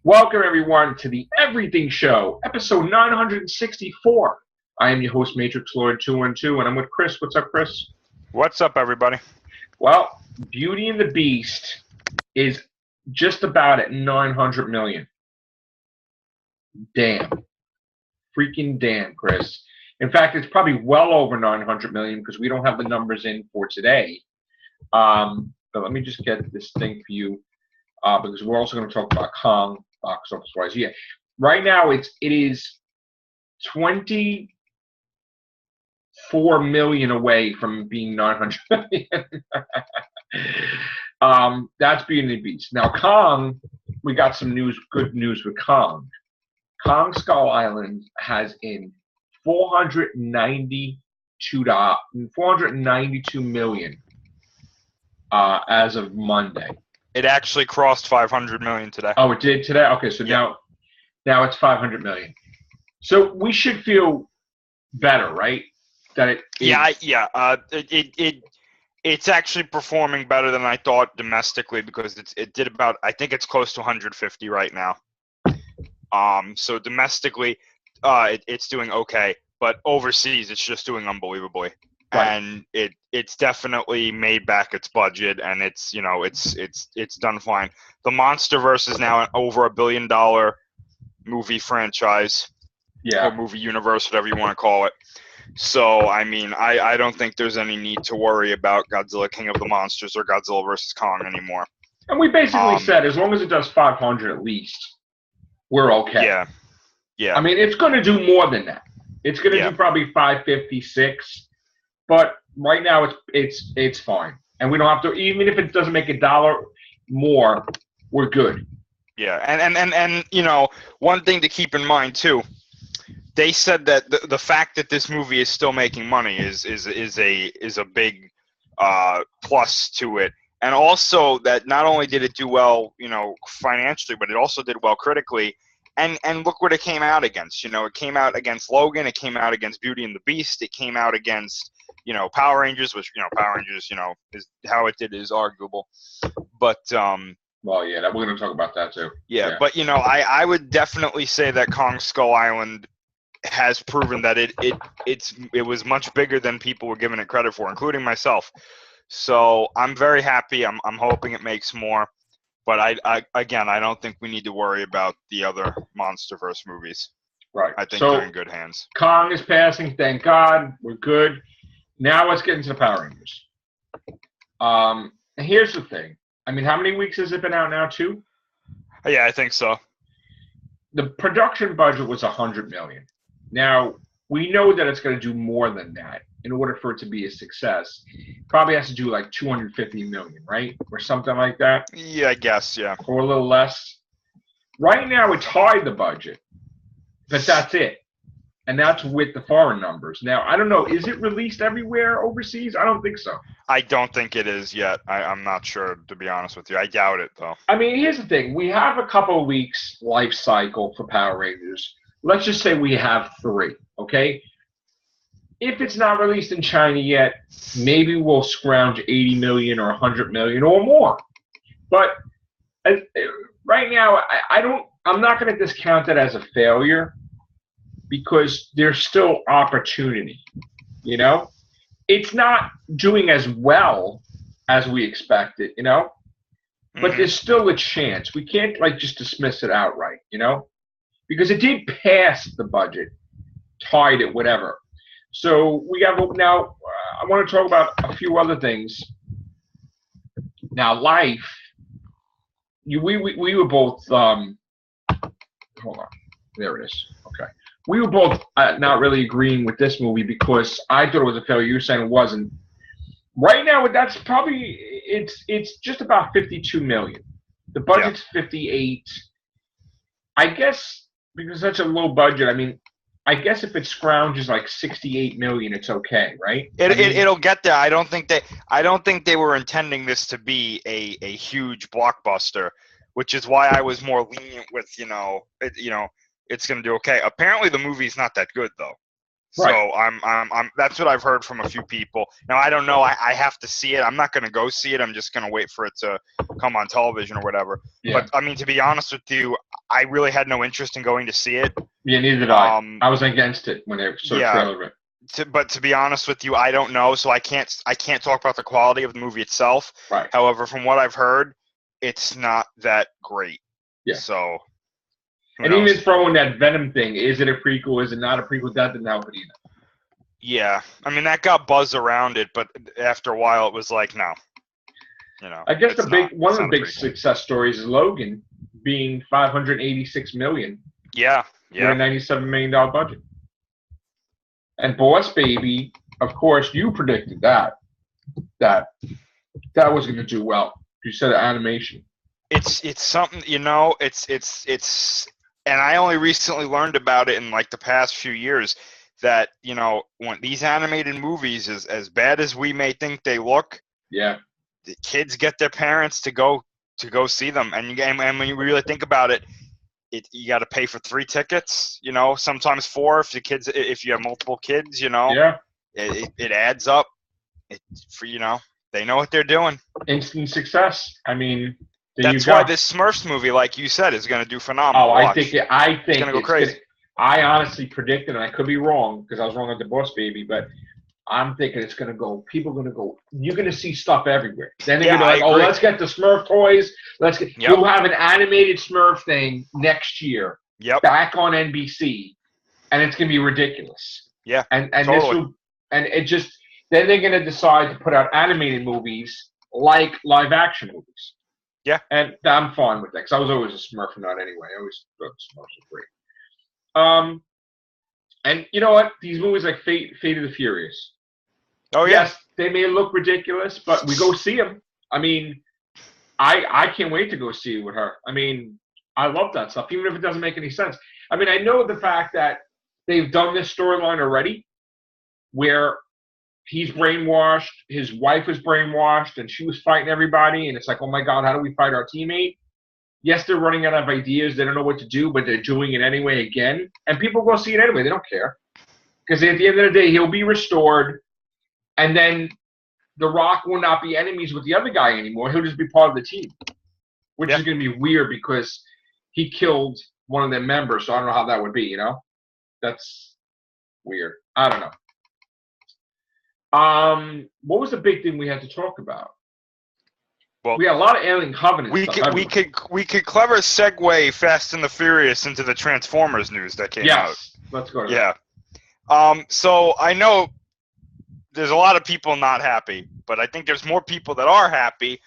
Welcome, everyone, to the Everything Show, episode 964. I am your host, Matrixlord212, and I'm with Chris. What's up, Chris? What's up, everybody? Well, Beauty and the Beast is just about at 900 million. Damn. Freaking damn, Chris. In fact, it's probably well over 900 million because we don't have the numbers in for today. But let me just get this thing for you because we're also going to talk about Kong box office wise. Yeah, right now it is 24 million away from being 900 million. That's Beauty and the Beast. Now Kong, we got some good news with Kong. Kong Skull Island has in 492 million as of Monday. It actually crossed 500 million today. Oh, it did today? Okay, so now it's 500 million. So we should feel better, right? That it's actually performing better than I thought domestically because it did about, I think it's close to 150 right now. So domestically, it's doing okay, but overseas it's just doing unbelievably. Right. And it's definitely made back its budget, and it's done fine. The MonsterVerse is now an over $1 billion movie franchise, or movie universe, whatever you want to call it. So I mean, I don't think there's any need to worry about Godzilla King of the Monsters or Godzilla vs. Kong anymore. And we basically said as long as it does 500 at least, we're okay. Yeah. I mean, it's going to do more than that. It's going to do probably 556. But right now it's fine, and we don't have to. Even if it doesn't make $1 more, we're good. Yeah, and one thing to keep in mind too, they said that the fact that this movie is still making money is a big plus to it, and also that not only did it do well, financially, but it also did well critically. And look what it came out against. It came out against Logan. It came out against Beauty and the Beast. It came out against Power Rangers, which Power Rangers, is how it did is arguable. But well, yeah, we're going to talk about that too. Yeah, but I would definitely say that Kong Skull Island has proven that it was much bigger than people were giving it credit for, including myself. So I'm very happy. I'm hoping it makes more. But I don't think we need to worry about the other MonsterVerse movies. Right. I think they're in good hands. Kong is passing, thank God. We're good. Now let's get into the Power Rangers. Here's the thing. I mean, how many weeks has it been out now? 2? Yeah, I think so. The production budget was $100 million. Now, we know that it's going to do more than that in order for it to be a success. Probably has to do like 250 million, right? Or something like that. Yeah, I guess, yeah. Or a little less. Right now, it's high, the budget. But that's it. And that's with the foreign numbers. Now, I don't know. Is it released everywhere overseas? I don't think so. I don't think it is yet. I'm not sure, to be honest with you. I doubt it, though. I mean, here's the thing. We have a couple of weeks life cycle for Power Rangers. Let's just say we have 3, okay? If it's not released in China yet, maybe we'll scrounge 80 million or 100 million or more. But right now, I'm not going to discount it as a failure because there's still opportunity. It's not doing as well as we expected, but there's still a chance. We can't just dismiss it outright, because it did pass the budget, tied it, whatever. So we have now. I want to talk about a few other things. Now, Life. We were both. Hold on. There it is. Okay. We were both not really agreeing with this movie because I thought it was a failure. You were saying it wasn't. Right now, that's probably it's just about 52 million. The budget's 58. I guess because such a low budget. I mean, I guess if it scrounges like 68 million, it's okay, right? It'll get there. I don't think they were intending this to be a huge blockbuster, which is why I was more lenient with it's going to do okay. Apparently, the movie's not that good though. So I'm that's what I've heard from a few people. Now I don't know. I have to see it. I'm not going to go see it. I'm just going to wait for it to come on television or whatever. Yeah. But I mean, to be honest with you, I really had no interest in going to see it. Yeah, neither did I. I was against it when they saw the trailer of it. But to be honest with you, I don't know, so I can't talk about the quality of the movie itself. Right. However, from what I've heard, it's not that great. Yeah. So. And even throwing that Venom thing, is it a prequel? Is it not a prequel? That didn't help it either. Yeah, I mean that got buzz around it, but after a while it was like, no. I guess one of the big success stories is Logan being $586 million. Yeah. With a $97 million budget. And Boss Baby, of course, you predicted that was going to do well. You said animation. It's something, it's and I only recently learned about it in like the past few years that, when these animated movies, as bad as we may think they look, the kids get their parents to go see them. And when you really think about it, you got to pay for 3 tickets, sometimes 4 if you have multiple kids, it adds up. They know what they're doing. Instant success. I mean, that's why this Smurfs movie, like you said, is going to do phenomenal. Oh, I think it's going to go crazy. I honestly predicted, and I could be wrong because I was wrong with the Boss Baby, but I'm thinking it's going to go. People are going to go. You're going to see stuff everywhere. Then they're going to be like, let's get the Smurf toys. You'll have an animated Smurf thing next year. Back on NBC, and it's going to be ridiculous. Yeah. And totally. Then they're going to decide to put out animated movies like live action movies. Yeah. And I'm fine with that because I was always a Smurf nut anyway. I always thought Smurfs were great. And you know what? These movies like Fate of the Furious. Oh, yeah. Yes, they may look ridiculous, but we go see them. I mean, I can't wait to go see it with her. I mean, I love that stuff, even if it doesn't make any sense. I mean, I know the fact that they've done this storyline already where he's brainwashed, his wife was brainwashed, and she was fighting everybody, and it's like, oh my God, how do we fight our teammate? Yes, they're running out of ideas. They don't know what to do, but they're doing it anyway again. And people go see it anyway. They don't care. Because at the end of the day, he'll be restored, and then The Rock will not be enemies with the other guy anymore. He'll just be part of the team, which is going to be weird because he killed one of their members, so I don't know how that would be, That's weird. I don't know. What was the big thing we had to talk about? Well, we had a lot of Alien Covenant stuff. We could clever segue Fast and the Furious into the Transformers news that came out. Yes, let's go to that. So I know there's a lot of people not happy, but I think there's more people that are happy.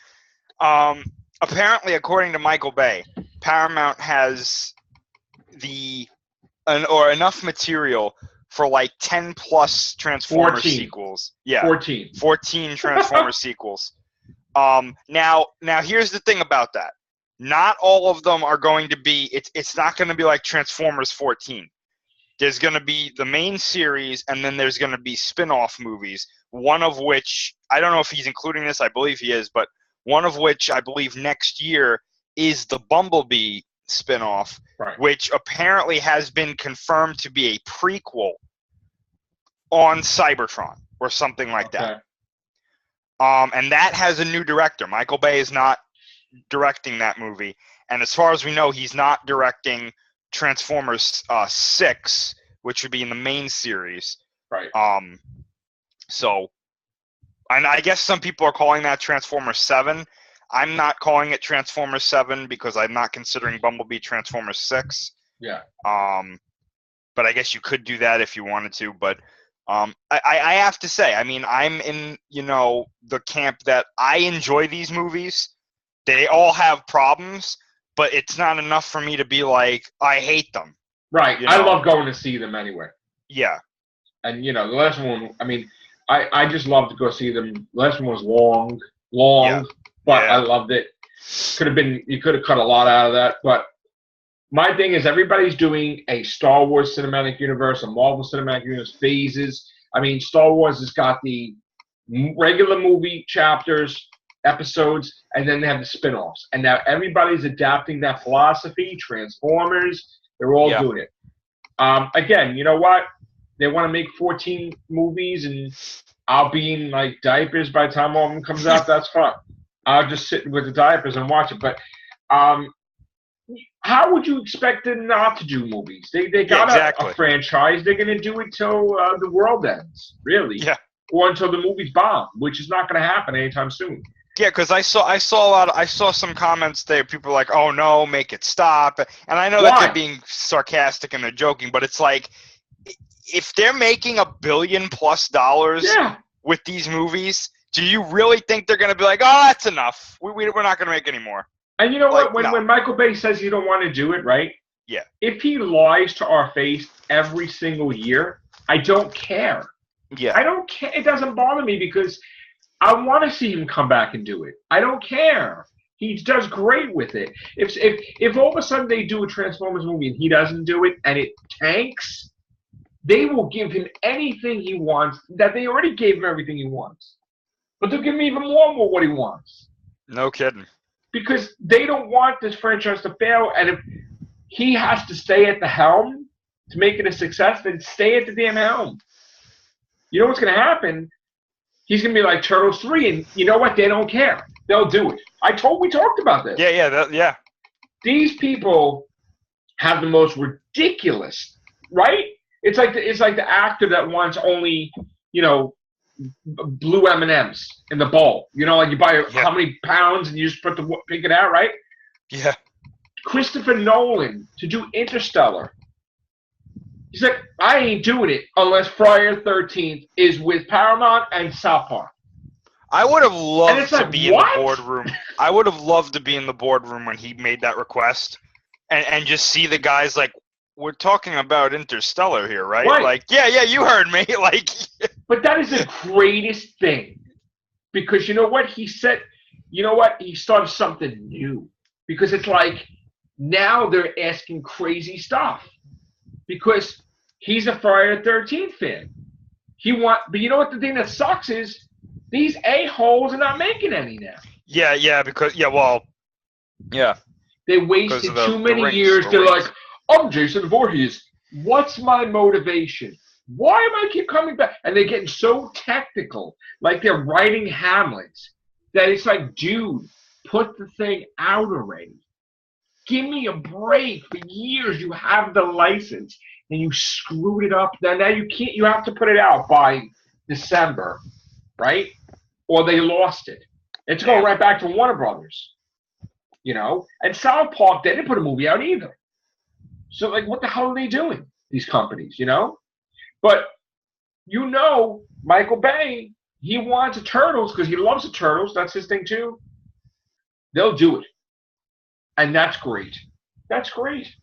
Apparently, according to Michael Bay, Paramount has enough material for like 10 plus Transformers sequels. Yeah. 14 Transformers sequels. Now here's the thing about that. Not all of them are going to be it's not going to be like Transformers 14. There's going to be the main series, and then there's going to be spin-off movies, one of which, I don't know if he's including this, I believe he is, but one of which I believe next year is the Bumblebee spin-off, which apparently has been confirmed to be a prequel on Cybertron or something like that. And that has a new director. Michael Bay is not directing that movie. And as far as we know, he's not directing Transformers 6, which would be in the main series. Right. So, and I guess some people are calling that Transformers 7. I'm not calling it Transformers 7 because I'm not considering Bumblebee Transformers 6. Yeah. But I guess you could do that if you wanted to. But I have to say, I mean, I'm in, the camp that I enjoy these movies. They all have problems, but it's not enough for me to be like, I hate them. Right. I love going to see them anyway. Yeah. And, the last one, I mean, I just love to go see them. The last one was long, but I loved it. You could have cut a lot out of that. But my thing is everybody's doing a Star Wars cinematic universe, a Marvel cinematic universe, phases. I mean, Star Wars has got the regular movie chapters, episodes, and then they have the spin-offs. And now everybody's adapting that philosophy. Transformers, they're all doing it. Again, you know what? They want to make 14 movies, and I'll be in like diapers by the time all of them comes out. That's fine. I'll just sit with the diapers and watch it. But how would you expect them not to do movies? They got exactly. a franchise. They're going to do it till the world ends, really. Yeah. Or until the movies bomb, which is not going to happen anytime soon. Yeah, because I saw some comments there. People were like, "Oh no, make it stop!" And I know that they're being sarcastic and they're joking, but it's like, if they're making $1 billion+ with these movies, do you really think they're going to be like, "Oh, that's enough. We're not going to make any more"? And you know what? When Michael Bay says he don't want to do it, right? Yeah. If he lies to our face every single year, I don't care. Yeah. I don't care. It doesn't bother me because I want to see him come back and do it. I don't care. He does great with it. If all of a sudden they do a Transformers movie and he doesn't do it and it tanks, they will give him anything he wants. That they already gave him everything he wants, but they'll give him even more what he wants. No kidding. Because they don't want this franchise to fail, and if he has to stay at the helm to make it a success, then stay at the damn helm. You know what's going to happen? He's going to be like Turtles 3, and you know what? They don't care. They'll do it. We talked about this. Yeah. These people have the most ridiculous, right? It's like the actor that wants only, blue M&Ms in the bowl. Like you buy how many pounds and you just pick it out, right? Yeah. Christopher Nolan to do Interstellar. He's like, I ain't doing it unless Friday the 13th is with Paramount and South Park. I would have loved to be in the boardroom. I would have loved to be in the boardroom when he made that request and just see the guys like, we're talking about Interstellar here, right? Like, yeah, you heard me. Like, but that is the greatest thing. Because you know what? He said, he started something new. Because it's like, now they're asking crazy stuff. Because he's a Friday the 13th fan. But you know what the thing that sucks is, these a-holes are not making any now. Yeah, because, yeah. They wasted too many years. They're like, I'm Jason Voorhees. What's my motivation? Why am I keep coming back? And they're getting so technical, like they're writing Hamlets, that it's like, dude, put the thing out already. Give me a break. For years, you have the license, and you screwed it up. Now you can't. You have to put it out by December, right? Or they lost it. It's going right back to Warner Brothers, And South Park, they didn't put a movie out either. So, like, what the hell are they doing, these companies, But, Michael Bay, he wants the Turtles because he loves the Turtles. That's his thing, too. They'll do it. And that's great. That's great.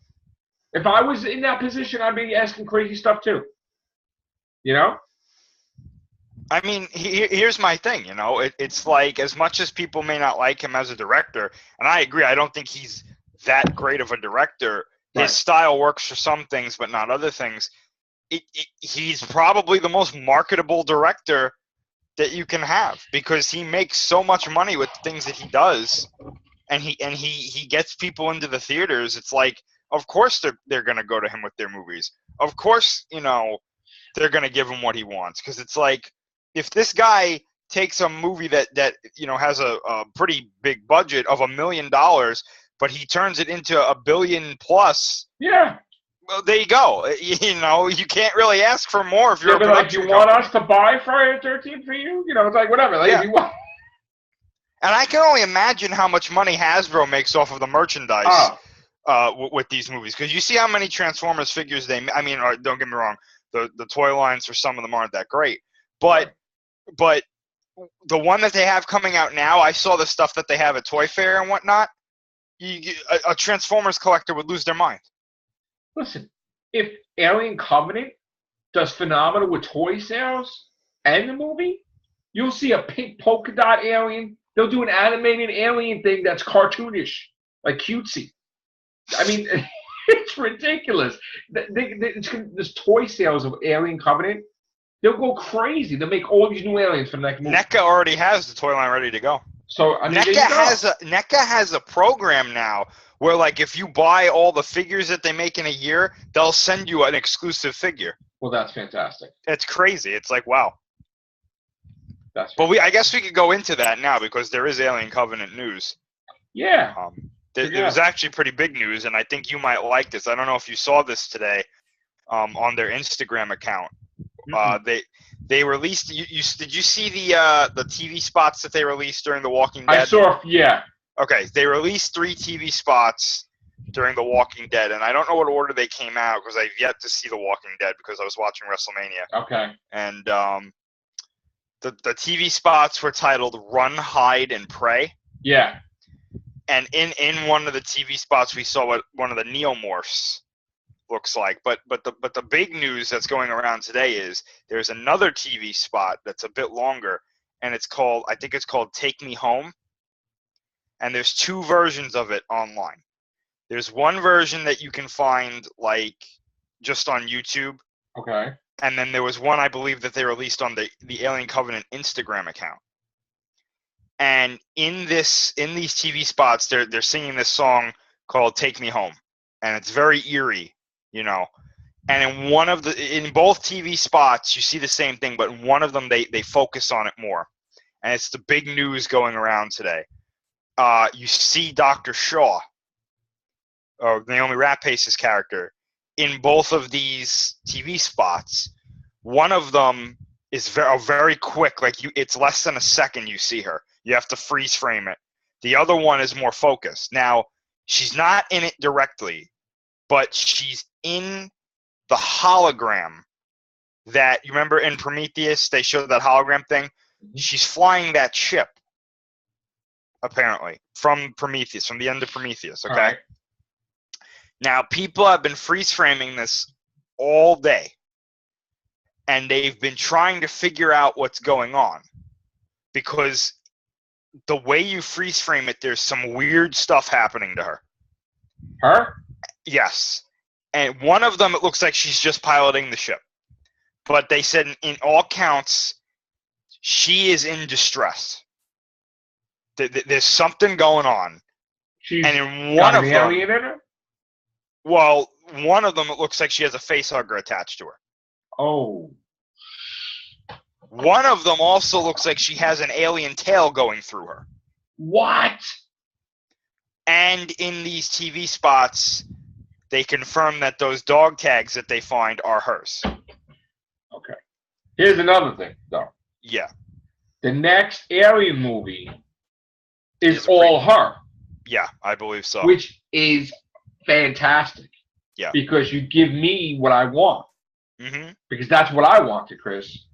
If I was in that position, I'd be asking crazy stuff, too. I mean, here's my thing, It's like, as much as people may not like him as a director, and I agree, I don't think he's that great of a director. His style works for some things, but not other things. He's probably the most marketable director that you can have because he makes so much money with the things that he does, and he gets people into the theaters. It's like, of course they're gonna go to him with their movies. Of course, they're gonna give him what he wants because it's like, if this guy takes a movie that has a pretty big budget of $1 million. But he turns it into $1 billion+. Yeah. Well, there you go. You can't really ask for more if you're a production you want us to buy Friday the 13th for you? It's like, whatever. Like, if you want. And I can only imagine how much money Hasbro makes off of the merchandise with these movies. Because you see how many Transformers figures don't get me wrong, the toy lines for some of them aren't that great. But the one that they have coming out now, I saw the stuff that they have at Toy Fair and whatnot. A Transformers collector would lose their mind. Listen, if Alien Covenant does phenomenal with toy sales and the movie, you'll see a pink polka dot alien. They'll do an animated alien thing that's cartoonish, like cutesy. I mean, it's ridiculous. This toy sales of Alien Covenant, they'll go crazy. They'll make all these new aliens for the next movie. NECA already has the toy line ready to go. So I mean, NECA has a program now where, like, if you buy all the figures that they make in a year, they'll send you an exclusive figure. Well, that's fantastic. It's crazy. It's like, wow. That's But I guess we could go into that now because there is Alien Covenant news. Yeah. There was actually pretty big news, and I think you might like this. I don't know if you saw this today on their Instagram account. They released. Did you see the TV spots that they released during The Walking Dead? I saw. Yeah. Okay, they released 3 TV spots during The Walking Dead, and I don't know what order they came out because I've yet to see The Walking Dead because I was watching WrestleMania. Okay. And the TV spots were titled "Run, Hide, and Pray." Yeah. And in one of the TV spots, we saw what one of the neomorphs looks like. But the big news that's going around today is there's another TV spot that's a bit longer, and I think it's called "Take Me Home." And there's 2 versions of it online. There's one version that you can find like just on YouTube. Okay. And then there was one I believe that they released on the Alien Covenant Instagram account. And in these TV spots, they're singing this song called "Take Me Home," and it's very eerie, you know. And in both TV spots, you see the same thing, but in one of them they focus on it more, and it's the big news going around today. You see Dr. Shaw, or Naomi Rapace's character, in both of these TV spots. One of them is very quick, it's less than a second you see her. You have to freeze frame it. The other one is more focused. Now, she's not in it directly, but she's in the hologram that, you remember in Prometheus, they showed that hologram thing? She's flying that ship, apparently, from Prometheus, from the end of Prometheus, okay? Right. Now, people have been freeze framing this all day, and they've been trying to figure out what's going on, because the way you freeze frame it, there's some weird stuff happening to her. Her? Yes. And one of them, it looks like she's just piloting the ship. But they said in all counts, she is in distress. There's something going on. She's and in one of them, alien in her? well, one of them, it looks like she has a face hugger attached to her. Oh. One of them also looks like she has an alien tail going through her. What? And in these TV spots, they confirm that those dog tags that they find are hers. Okay. Here's another thing, though. Yeah. The next Alien movie is all her. Yeah, I believe so. Which is fantastic. Yeah. Because you give me what I want. Mm-hmm. Because that's what I wanted, Chris.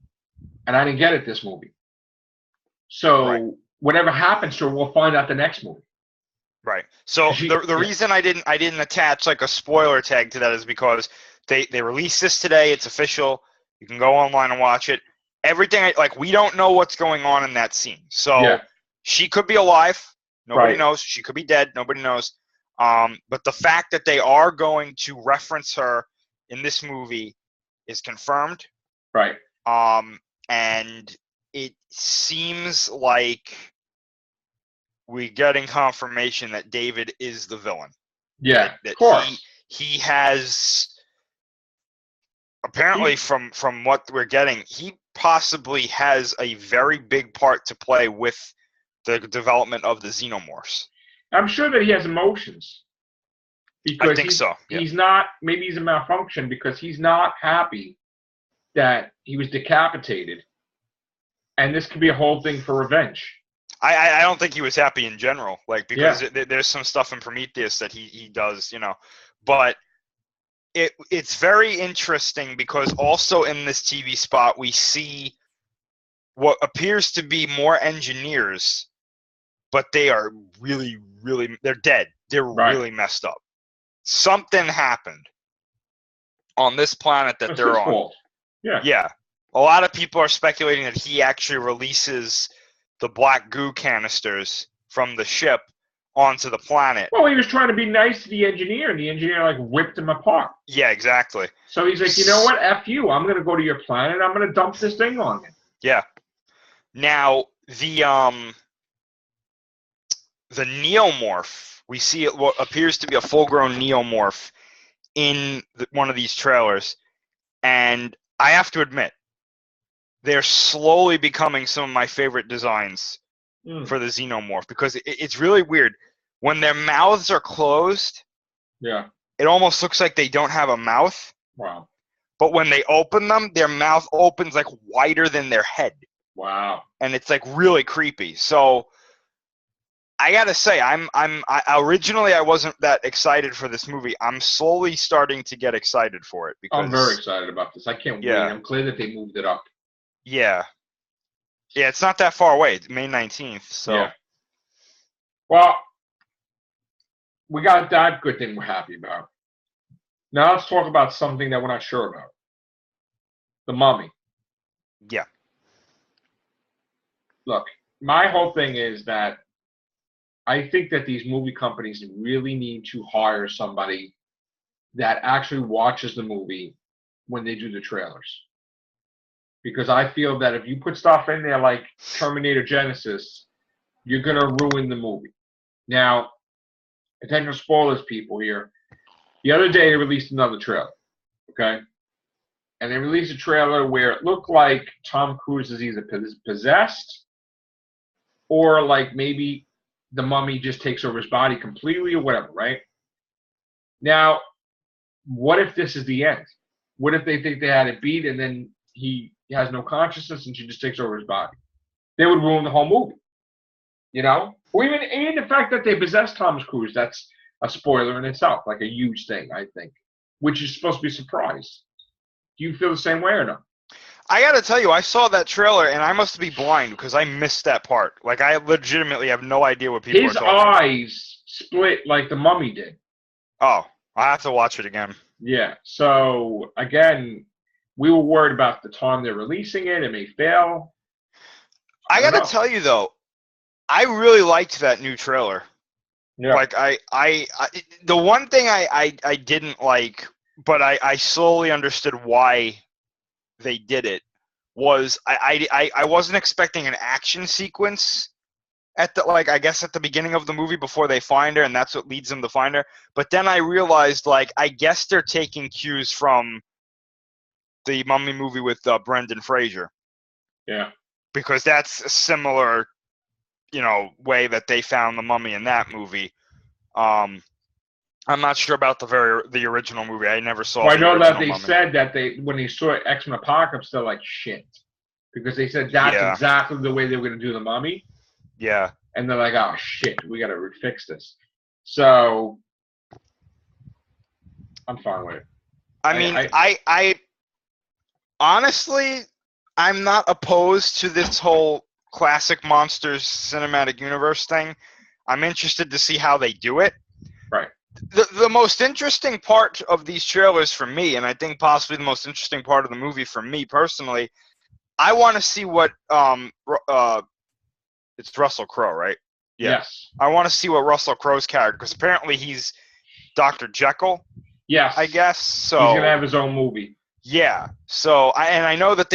And I didn't get it this movie. So whatever happens to her, we'll find out the next movie. Right. So the reason I didn't attach like a spoiler tag to that is because they released this today. It's official. You can go online and watch it. Everything, we don't know what's going on in that scene. So she could be alive. Nobody knows. She could be dead. Nobody knows. But the fact that they are going to reference her in this movie is confirmed. Right. And it seems like we're getting confirmation that David is the villain. Yeah, that of course. He has, apparently from what we're getting, he possibly has a very big part to play with the development of the xenomorphs. I'm sure that he has emotions. Because I think so. Yeah. He's not, maybe he's a malfunction because he's not happy that he was decapitated. And this could be a whole thing for revenge. I don't think he was happy in general, because there's some stuff in Prometheus that he does, but it's very interesting because also in this TV spot we see what appears to be more engineers, but they are really, really, they're dead. They're really messed up. Something happened on this planet that they're on. Fault. Yeah. Yeah. A lot of people are speculating that he actually releases the black goo canisters from the ship onto the planet. Well, he was trying to be nice to the engineer, and the engineer whipped him apart. Yeah, exactly. So he's like, you know what? F you. I'm going to go to your planet. I'm going to dump this thing on you. Yeah. Now, the neomorph, we see what appears to be a full-grown neomorph in one of these trailers. And I have to admit, they're slowly becoming some of my favorite designs for the Xenomorph, because it's really weird. When their mouths are closed, it almost looks like they don't have a mouth. Wow. But when they open them, their mouth opens like wider than their head. Wow. And it's like really creepy. So I gotta say, I originally I wasn't that excited for this movie. I'm slowly starting to get excited for it because I'm very excited about this. I can't wait. I'm glad that they moved it up. Yeah. Yeah, it's not that far away. It's May 19th. So. Yeah. Well, we got that good thing we're happy about. Now let's talk about something that we're not sure about. The Mummy. Yeah. Look, my whole thing is that I think that these movie companies really need to hire somebody that actually watches the movie when they do the trailers. Because I feel that if you put stuff in there like Terminator Genesis, you're going to ruin the movie. Now, potential spoilers, people here. The other day, they released another trailer, okay? And they released a trailer where it looked like Tom Cruise is either possessed or like maybe the mummy just takes over his body completely or whatever, right? Now, what if this is the end? What if they think they had it beat and then he has no consciousness and she just takes over his body? They would ruin the whole movie, you know? Or even the fact that they possess Tom Cruise, that's a spoiler in itself, like a huge thing, I think, which is supposed to be a surprise. Do you feel the same way or no? I got to tell you, I saw that trailer, and I must be blind because I missed that part. Like, I legitimately have no idea what people are talking about. His eyes split like the mummy did. Oh, I have to watch it again. Yeah. So, again, we were worried about the time they're releasing it. It may fail. I got to tell you, though, I really liked that new trailer. Yeah. Like, the one thing I didn't like, but I slowly understood why they did it, was I wasn't expecting an action sequence at the, like, I guess at the beginning of the movie before they find her, and that's what leads them to find her. But then I realized, like, I guess they're taking cues from the Mummy movie with Brendan Fraser. Yeah. Because that's a similar, way that they found the mummy in that movie. I'm not sure about the original movie. I never saw. Well, I know that they Mummy. said that when they saw X-Men Apocalypse, they're like shit, because they said that's exactly the way they were going to do the mummy. Yeah. And they're like, oh shit, we got to fix this. So I'm fine with it. I honestly, I'm not opposed to this whole classic monsters cinematic universe thing. I'm interested to see how they do it. Right. The most interesting part of these trailers for me, and I think possibly the most interesting part of the movie for me personally, I want to see what it's Russell Crowe, right? Yeah. Yes. I want to see what Russell Crowe's character, because apparently he's Dr. Jekyll. Yes. I guess so. He's gonna have his own movie. Yeah. So I know that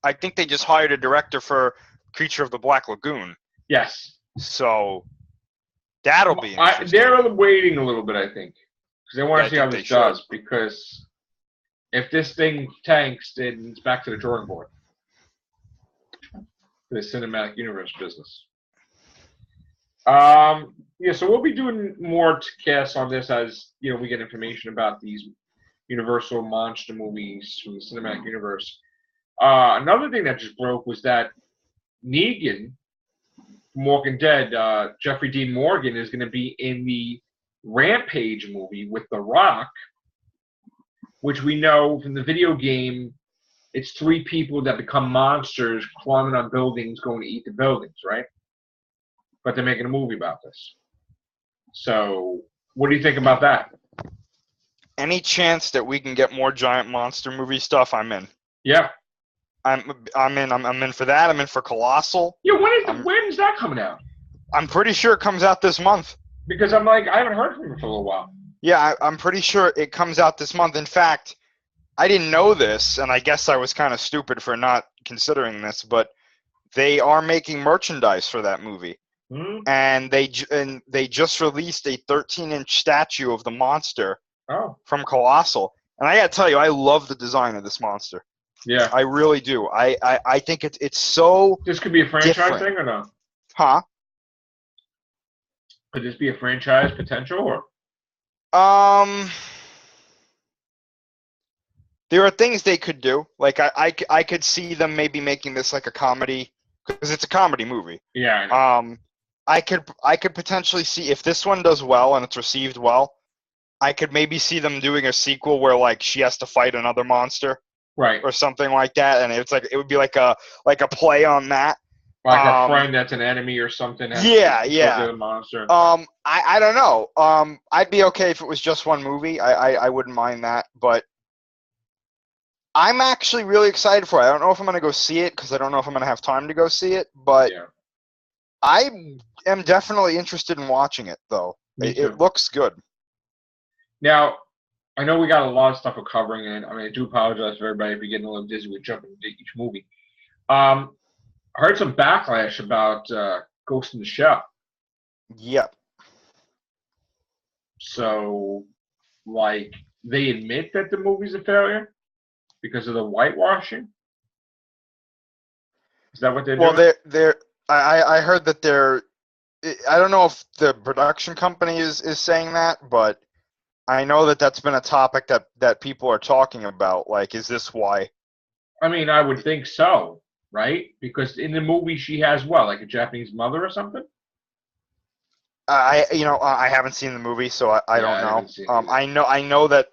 I think they just hired a director for Creature of the Black Lagoon. Yes. So that'll be interesting. They're waiting a little bit, I think, because they want to see how this does. Because if this thing tanks, then it's back to the drawing board for the cinematic universe business. Yeah, so we'll be doing more casts on this as we get information about these Universal monster movies from the cinematic universe. Another thing that just broke was that Negan from Walking Dead, Jeffrey Dean Morgan, is going to be in the Rampage movie with The Rock, which we know from the video game, it's 3 people that become monsters climbing on buildings, going to eat the buildings, right? But they're making a movie about this. So, what do you think about that? Any chance that we can get more giant monster movie stuff, I'm in. Yeah. I'm in. I'm in for that. I'm in for Colossal. Yeah, when is that coming out? I'm pretty sure it comes out this month. Because I'm like, I haven't heard from him for a little while. Yeah, I'm pretty sure it comes out this month. In fact, I didn't know this, and I guess I was kind of stupid for not considering this, but they are making merchandise for that movie. Mm-hmm. And they just released a 13-inch statue of the monster from Colossal. And I gotta tell you, I love the design of this monster. Yeah. I really do. I think it's so This could be a franchise different. thing or no? Huh? Could this be a franchise potential or? There are things they could do. Like I could see them maybe making this like a comedy because it's a comedy movie. Yeah, I know. I could potentially see if this one does well and it's received well, I could maybe see them doing a sequel where like she has to fight another monster Right. or something like that, and it's like it would be like a play on that. Like a friend that's an enemy or something. Yeah. The monster. I don't know. I'd be okay if it was just one movie. I wouldn't mind that, but I'm actually really excited for it. I don't know if I'm going to go see it because I don't know if I'm going to have time to go see it, but Yeah. I am definitely interested in watching it, though. It looks good. Now, I know we got a lot of stuff we're covering, and I mean, I do apologize for everybody if you're getting a little dizzy with jumping into each movie. I heard some backlash about Ghost in the Shell. Yep. So, like, they admit that the movie's a failure because of the whitewashing? Is that what they're doing? Well, I heard that they're. I don't know if the production company is saying that, but I know that that's been a topic that people are talking about. Like, is this why? I mean, I would think so, right? Because in the movie, she has what, like a Japanese mother or something? I haven't seen the movie, so I don't know. I know that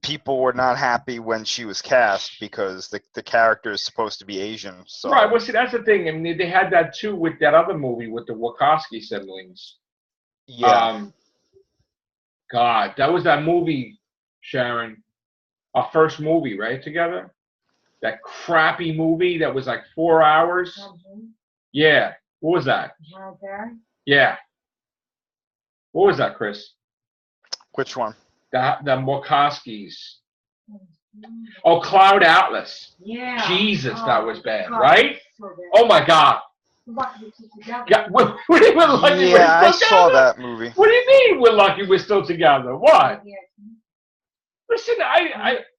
people were not happy when she was cast because the character is supposed to be Asian. So. Right. Well, see, that's the thing. I mean, they had that too with that other movie with the Wachowski siblings. Yeah. God, that was that movie, Sharon. Our first movie, right? Together. That crappy movie that was like 4 hours. Yeah. What was that? Yeah. What was that, Chris? Which one? The Wachowskis. Oh, Cloud Atlas. Yeah. Jesus, that was bad, God, right? so bad. Oh my God. Yeah, what do you mean lucky we're still I saw together? that movie. What do you mean we're lucky we're still together? What? Listen,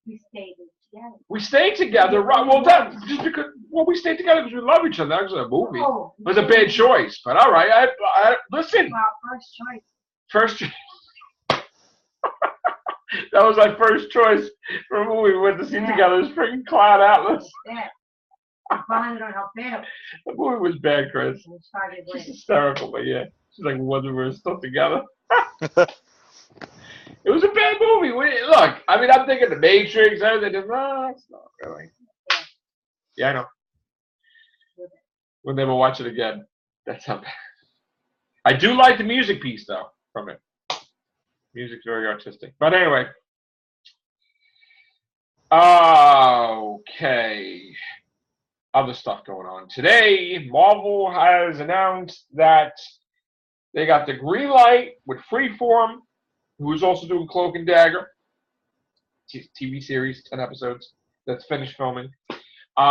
We stayed together. we stayed together, right? Well, that just because we stayed together because we love each other. That was a movie. Oh, It was a bad choice, but all right. I listen. Well, first choice. First, that was my first choice for a movie we went to see together. It was freaking Cloud Atlas. Yeah. I found it on how bad. The movie was bad, Chris. She's hysterical, but yeah, she's like, whether we're still together. It was a bad movie. Look, I mean, I'm thinking The Matrix. Everything. No, it's not really. Yeah, I know. We'll never watch it again. That's how bad. I do like the music piece, though, from it. Music's very artistic. But anyway. Okay. Other stuff going on. Today, Marvel has announced that they got the green light with Freeform, who's also doing Cloak and Dagger. TV series, 10 episodes. That's finished filming.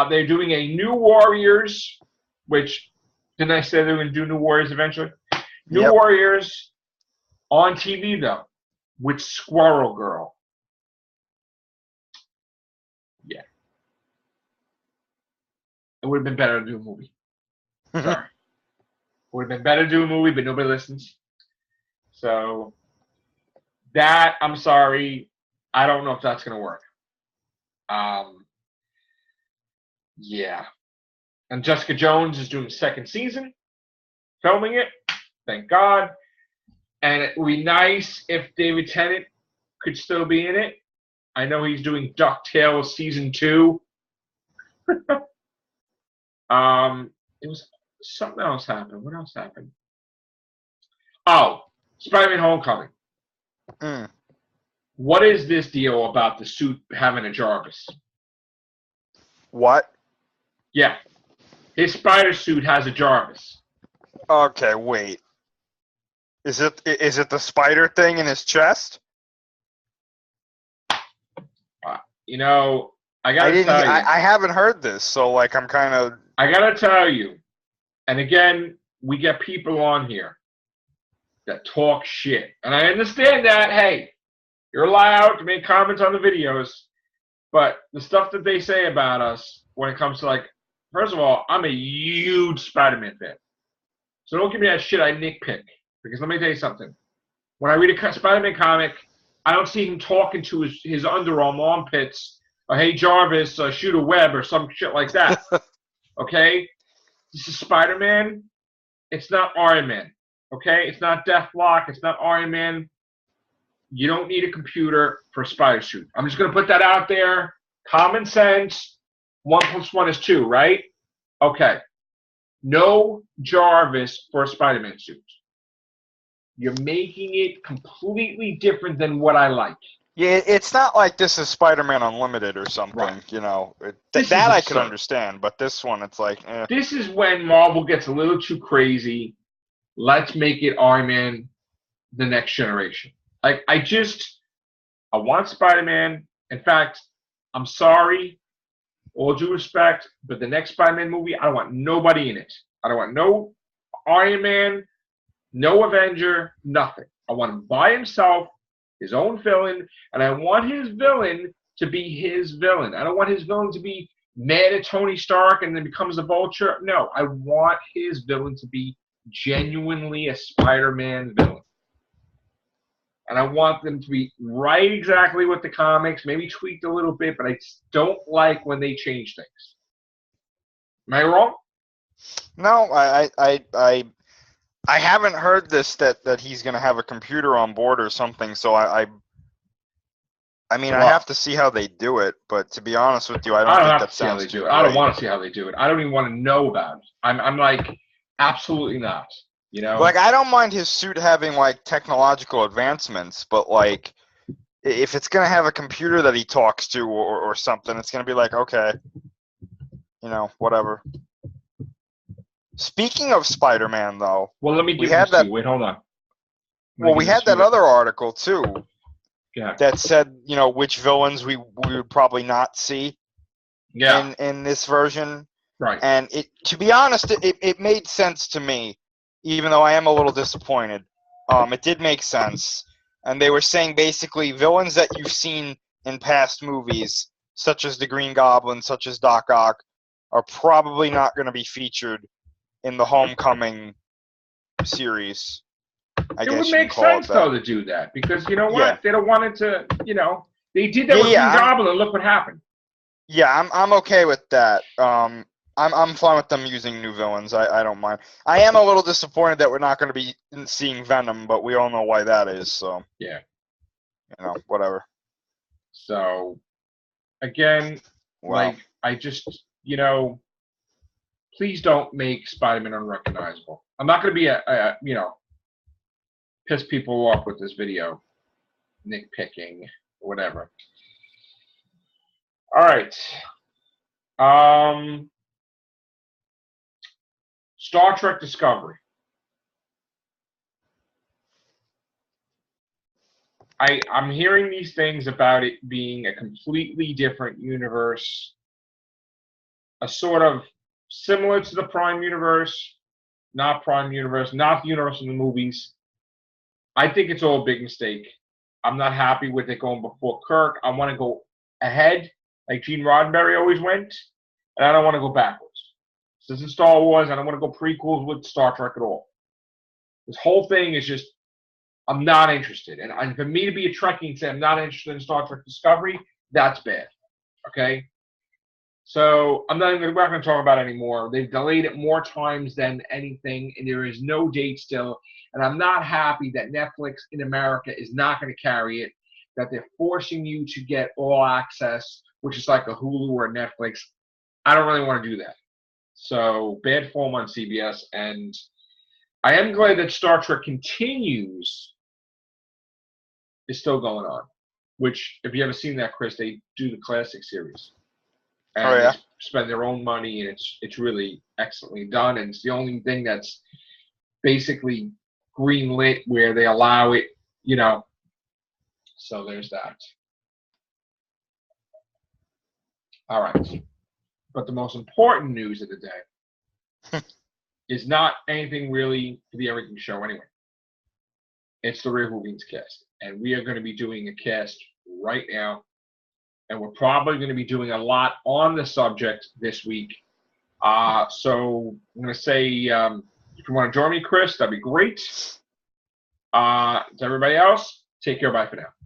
They're doing a New Warriors, which, didn't I say they were going to do New Warriors eventually? New Warriors on TV, though, with Squirrel Girl. Yeah. It would have been better to do a movie. Sorry. Would have been better to do a movie, but nobody listens. So, that, I'm sorry, I don't know if that's going to work. Yeah. And Jessica Jones is doing second season, filming it. Thank God. And it would be nice if David Tennant could still be in it. I know he's doing DuckTales season 2. It was something else happened. What else happened? Oh, Spider-Man Homecoming. What is this deal about the suit having a Jarvis? What? Yeah. His spider suit has a Jarvis. Okay, wait. Is it the spider thing in his chest? You know, I gotta tell you. I haven't heard this, so like I'm kind of. I gotta tell you, and again, we get people on here that talk shit, and I understand that. Hey, You're allowed to make comments on the videos, but the stuff that they say about us when it comes to, like, first of all, I'm a huge Spider-Man fan. So don't give me that shit I nitpick. Because let me tell you something. When I read a Spider-Man comic, I don't see him talking to his underarm armpits, or hey Jarvis, shoot a web, or some shit like that. Okay? This is Spider-Man. It's not Iron Man. Okay? It's not Deathlock. It's not Iron Man. You don't need a computer for a spider suit. I'm just going to put that out there. Common sense. 1 + 1 is 2, right? Okay. No Jarvis for a Spider-Man suit. You're making it completely different than what I like. Yeah, it's not like this is Spider-Man Unlimited or something, Right. you know. That I could understand, but this one, it's like, eh. This is when Marvel gets a little too crazy. Let's make it Iron Man the next generation. Like, I want Spider-Man. In fact, I'm sorry, all due respect, but the next Spider-Man movie, I don't want nobody in it. I don't want no Iron Man, no Avenger, nothing. I want him by himself, his own villain, and I want his villain to be his villain. I don't want his villain to be mad at Tony Stark and then becomes a Vulture. No, I want his villain to be genuinely a Spider-Man villain. And I want them to be right exactly with the comics, maybe tweaked a little bit, but I just don't like when they change things. Am I wrong? No, I haven't heard this that he's going to have a computer on board or something, so I mean, Well, I have to see how they do it, but to be honest with you, I don't think that sounds too great. I don't want to see how they do it. I don't even want to know about it. I'm like, absolutely not. You know? Like, I don't mind his suit having, like, technological advancements, but, like, if it's going to have a computer that he talks to or something, it's going to be like, okay, you know, whatever. Speaking of Spider-Man, though. Well, let me give this to you. Wait, hold on. Well, we had that other article, too. Yeah. That said, you know, which villains we would probably not see in this version. Right. And to be honest, it made sense to me, even though I am a little disappointed. It did make sense. And they were saying basically villains that you've seen in past movies, such as the Green Goblin, such as Doc Ock, are probably not going to be featured in the Homecoming series. It would make sense, though, to do that. Because, you know what? Yeah. They don't want it to, you know. They did that with Green Goblin, and look what happened. Yeah, I'm okay with that. I'm fine with them using new villains. I don't mind. I am a little disappointed that we're not going to be seeing Venom, but we all know why that is. So yeah, you know, whatever. So again, like I just, you know, please don't make Spider-Man unrecognizable. I'm not going to be you know, piss people off with this video, nitpicking, whatever. All right. Star Trek Discovery. I'm hearing these things about it being a completely different universe, a sort of similar to the Prime universe, not Prime universe, not the universe in the movies. I think it's all a big mistake. I'm not happy with it going before Kirk. I want to go ahead, like Gene Roddenberry always went, and I don't want to go backwards. This isn't Star Wars. I don't want to go prequels with Star Trek at all. This whole thing is just, I'm not interested. And for me to be a Trekkie and say I'm not interested in Star Trek Discovery, that's bad. Okay? So we're not going to talk about it anymore. They've delayed it more times than anything, and there is no date still. And I'm not happy that Netflix in America is not going to carry it, that they're forcing you to get all access, which is like a Hulu or a Netflix. I don't really want to do that. So bad form on CBS, and I am glad that Star Trek Continues is still going on, which, if you ever seen that, Chris, they do the classic series. And they spend their own money, and it's really excellently done, and it's the only thing that's basically green-lit where they allow it, you know. So there's that. All right. But the most important news of the day is not anything really for the Everything Show anyway. It's the Real Beans cast. and we are going to be doing a cast right now. And we're probably going to be doing a lot on the subject this week. So I'm going to say, if you want to join me, Chris, that'd be great. To everybody else, take care. Bye for now.